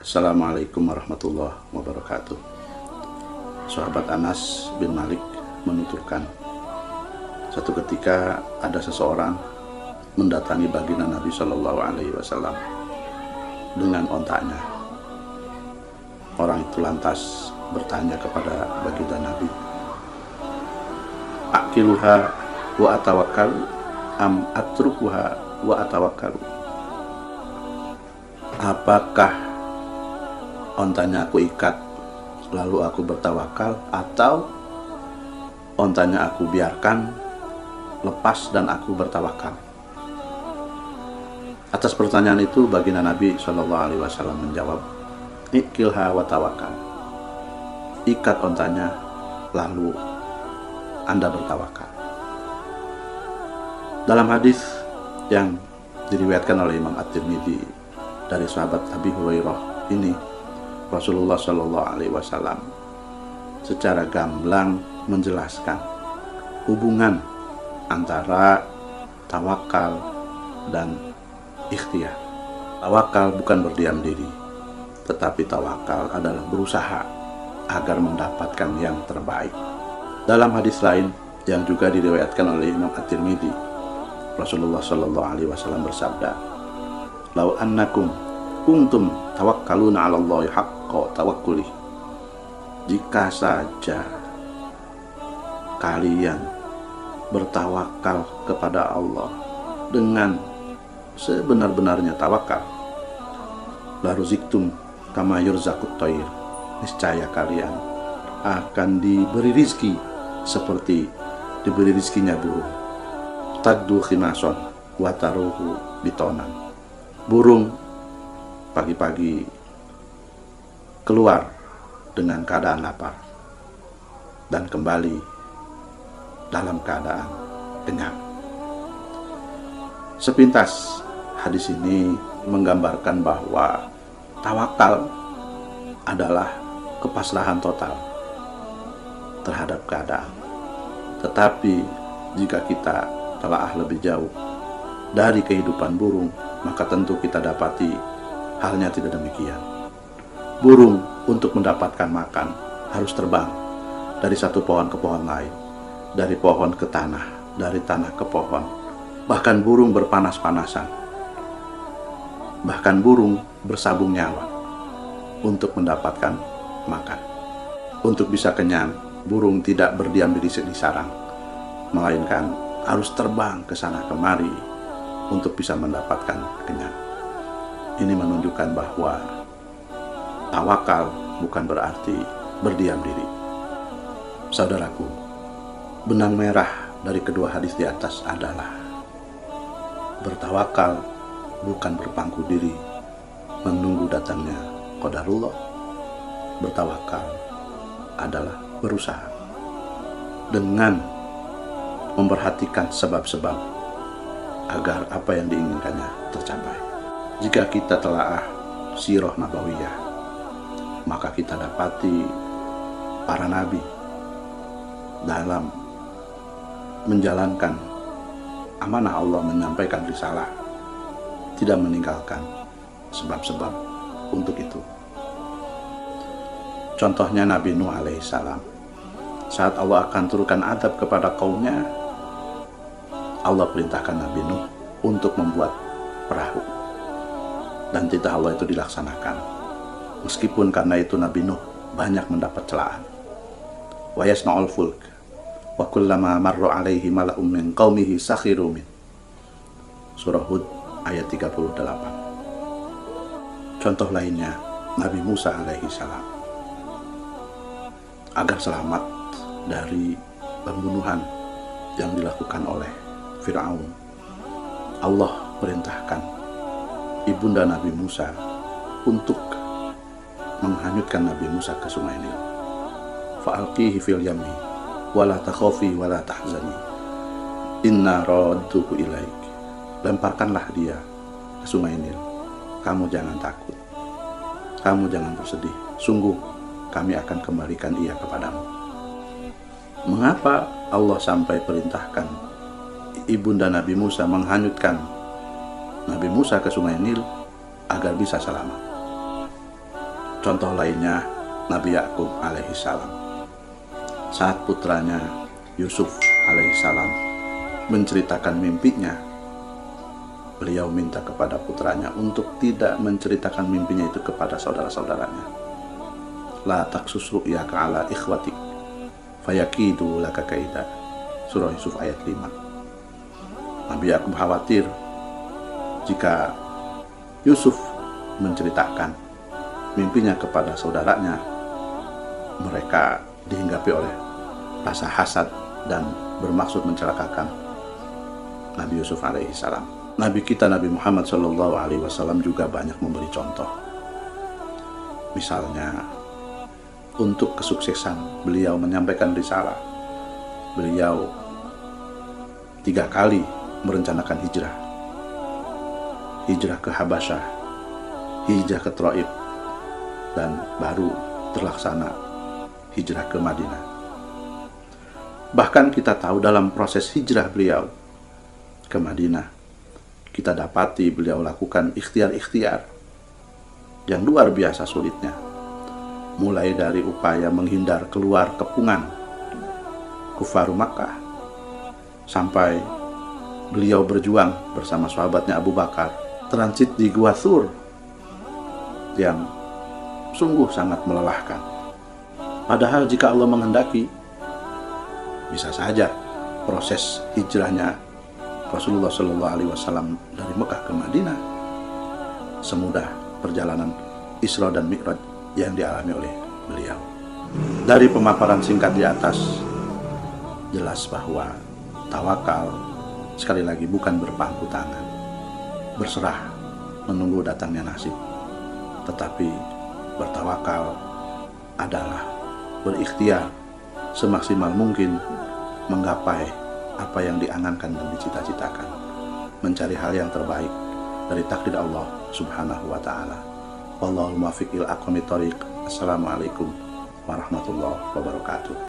Assalamualaikum warahmatullahi wabarakatuh. Sahabat Anas bin Malik menuturkan, satu ketika ada seseorang mendatangi baginda Nabi Shallallahu Alaihi Wasallam dengan ontanya. Orang itu lantas bertanya kepada baginda Nabi, "Akiluha wa atawakkalu am atrukuha wa atawakkalu?" Apakah ontanya aku ikat lalu aku bertawakal, atau ontanya aku biarkan lepas dan aku bertawakal? Atas pertanyaan itu baginda Nabi Shallallahu Alaihi Wasallam menjawab, "Ikilha wa tawakal." Ikat ontanya lalu Anda bertawakal. Dalam hadis yang diriwayatkan oleh Imam At-Tirmidzi dari sahabat Abi Hurairah ini, Rasulullah Shallallahu Alaihi Wasallam secara gamblang menjelaskan hubungan antara tawakal dan ikhtiar. Tawakal bukan berdiam diri, tetapi tawakal adalah berusaha agar mendapatkan yang terbaik. Dalam hadis lain yang juga diriwayatkan oleh Imam At-Tirmidzi, Rasulullah Shallallahu Alaihi Wasallam bersabda, "Lau annakum kuntum tawakkaluna 'ala Allahi haqqa tawakkuli." Jika saja kalian bertawakal kepada Allah dengan sebenar-benarnya tawakal, la ruziktum kama yurzaqut thair, niscaya kalian akan diberi rizki seperti diberi rizkinya burung. Tagdu khimason wa taruhu bitonan. Burung pagi-pagi keluar dengan keadaan lapar dan kembali dalam keadaan kenyang. Sepintas hadis ini menggambarkan bahwa tawakal adalah kepasrahan total terhadap keadaan. Tetapi jika kita telah lebih jauh dari kehidupan burung, maka tentu kita dapati halnya tidak demikian. Burung untuk mendapatkan makan harus terbang dari satu pohon ke pohon lain, dari pohon ke tanah, dari tanah ke pohon. Bahkan burung berpanas-panasan, bahkan burung bersabung nyawa untuk mendapatkan makan. Untuk bisa kenyang, burung tidak berdiam diri di sarang, melainkan harus terbang ke sana kemari untuk bisa mendapatkan kenyang. Ini menunjukkan bahwa tawakal bukan berarti berdiam diri. Saudaraku, benang merah dari kedua hadis di atas adalah bertawakal bukan berpangku diri menunggu datangnya qadarullah. Bertawakal adalah berusaha dengan memperhatikan sebab-sebab agar apa yang diinginkannya tercapai. Jika kita telaah sirah nabawiyah, maka kita dapati para nabi dalam menjalankan amanah Allah menyampaikan risalah tidak meninggalkan sebab-sebab untuk itu. Contohnya Nabi Nuh alaihissalam, saat Allah akan turunkan adab kepada kaumnya, Allah perintahkan Nabi Nuh untuk membuat perahu, dan titah Allah itu dilaksanakan. Meskipun karena itu Nabi Nuh banyak mendapat celaan. Wa yasna'ul fulk wa kullama marra alaihi mala'um min qaumihi sakhiru min. Surah Hud ayat 38. Contoh lainnya Nabi Musa alaihi salam, agar selamat dari pembunuhan yang dilakukan oleh Fir'aun, Allah perintahkan ibunda Nabi Musa untuk menghanyutkan Nabi Musa ke sungai Nil. Fa'alqihi fil yammi wala takhafi wala tahzani inna radduhu ilaik. Lemparkanlah dia ke sungai Nil, kamu jangan takut, kamu jangan bersedih, sungguh kami akan kembalikan ia kepadamu. Mengapa Allah sampai perintahkan ibunda Nabi Musa menghanyutkan Nabi Musa ke sungai Nil? Agar bisa selamat. Contoh lainnya Nabi Yakub alaihissalam. Saat putranya Yusuf alaihissalam menceritakan mimpinya, beliau minta kepada putranya untuk tidak menceritakan mimpinya itu kepada saudara-saudaranya. La taksus ru'yaka ala ikhwatik fayakidu laka kaida. Surah Yusuf ayat 5. Nabi Yakub khawatir jika Yusuf menceritakan mimpinya kepada saudaranya, mereka dihinggapi oleh rasa hasad dan bermaksud mencelakakan Nabi Yusuf alaihissalam. Nabi kita Nabi Muhammad SAW juga banyak memberi contoh. Misalnya, untuk kesuksesan beliau menyampaikan risalah, beliau 3 kali merencanakan hijrah. Hijrah ke Habasyah, hijrah ke Taif, dan baru terlaksana hijrah ke Madinah. Bahkan kita tahu dalam proses hijrah beliau ke Madinah, kita dapati beliau lakukan ikhtiar-ikhtiar yang luar biasa sulitnya. Mulai dari upaya menghindar keluar kepungan kufar Makkah, sampai beliau berjuang bersama sahabatnya Abu Bakar transit di Gua Thur yang sungguh sangat melelahkan. Padahal jika Allah menghendaki, bisa saja proses hijrahnya Rasulullah SAW dari Mekah ke Madinah semudah perjalanan Isra dan Mi'raj yang dialami oleh beliau. Dari pemaparan singkat di atas, jelas bahwa tawakal sekali lagi bukan berpangku tangan, berserah menunggu datangnya nasib, tetapi bertawakal adalah berikhtiar semaksimal mungkin menggapai apa yang diangankan dan dicita-citakan, mencari hal yang terbaik dari takdir Allah Subhanahu wa ta'ala. Wallahul muwaffiq ila aqwamit thoriq. Assalamualaikum warahmatullahi wabarakatuh.